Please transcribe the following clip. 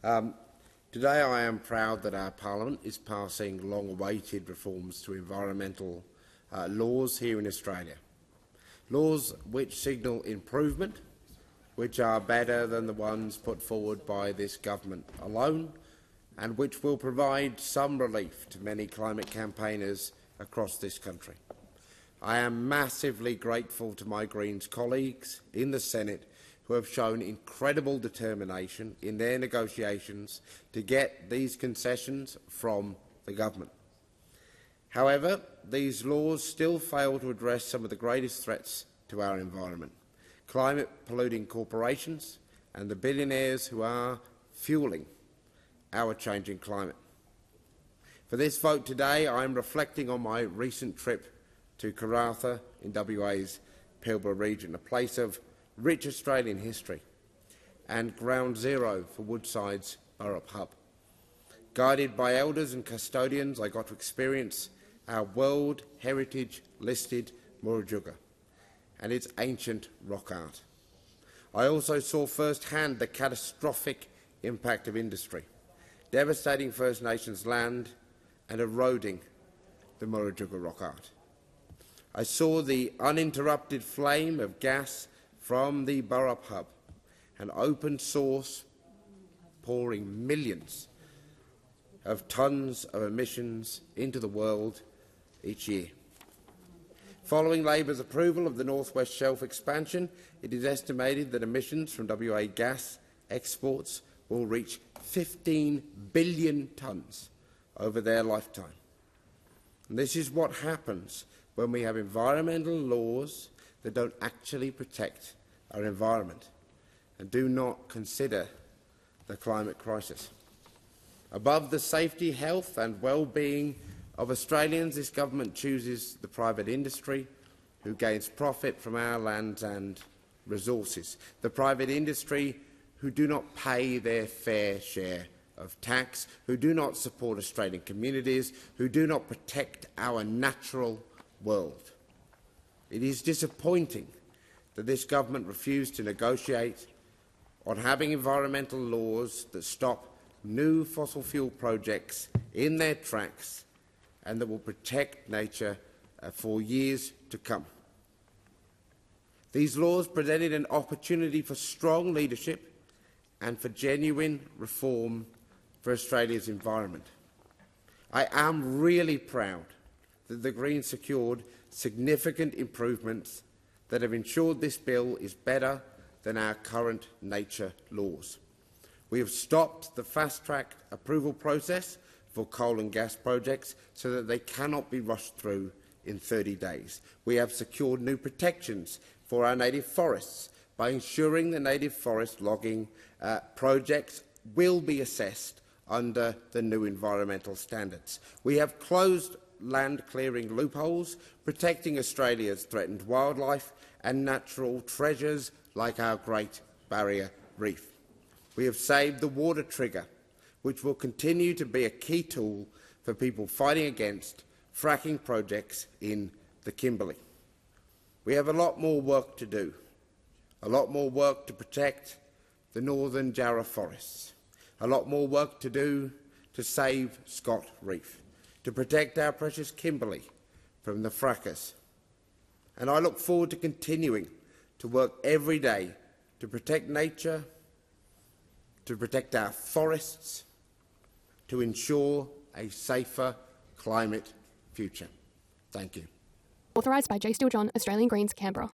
Today I am proud that our Parliament is passing long-awaited reforms to environmental laws here in Australia. Laws which signal improvement, which are better than the ones put forward by this government alone, and which will provide some relief to many climate campaigners across this country. I am massively grateful to my Greens colleagues in the Senate who have shown incredible determination in their negotiations to get these concessions from the government. However, these laws still fail to address some of the greatest threats to our environment: climate-polluting corporations and the billionaires who are fuelling our changing climate. For this vote today, I am reflecting on my recent trip to Karratha in WA's Pilbara region, a place of rich Australian history and ground zero for Woodside's Burrup Hub. Guided by elders and custodians, I got to experience our World Heritage-listed Murujuga and its ancient rock art. I also saw firsthand the catastrophic impact of industry, devastating First Nations land and eroding the Murujuga rock art. I saw the uninterrupted flame of gas from the Burrup Hub, an open source pouring millions of tonnes of emissions into the world each year. Following Labor's approval of the North West Shelf expansion, it is estimated that emissions from WA gas exports will reach 15 billion tonnes over their lifetime. And this is what happens when we have environmental laws that don't actually protect our environment and do not consider the climate crisis. Above the safety, health and well-being of Australians, this government chooses the private industry who gains profit from our lands and resources, the private industry who do not pay their fair share of tax, who do not support Australian communities, who do not protect our natural world. It is disappointing that this government refused to negotiate on having environmental laws that stop new fossil fuel projects in their tracks and that will protect nature for years to come. These laws presented an opportunity for strong leadership and for genuine reform for Australia's environment. I am really proud that the Greens secured significant improvements that have ensured this bill is better than our current nature laws. We have stopped the fast-track approval process for coal and gas projects so that they cannot be rushed through in 30 days. We have secured new protections for our native forests by ensuring the native forest logging projects will be assessed under the new environmental standards. We have closed land clearing loopholes, protecting Australia's threatened wildlife and natural treasures like our Great Barrier Reef. We have saved the water trigger, which will continue to be a key tool for people fighting against fracking projects in the Kimberley. We have a lot more work to do, a lot more work to protect the northern Jarrah forests, a lot more work to do to save Scott Reef, to protect our precious Kimberley from the frackers. And I look forward to continuing to work every day to protect nature, to protect our forests, to ensure a safer climate future. Thank you. Authorised by Steele-John, Australian Greens, Canberra.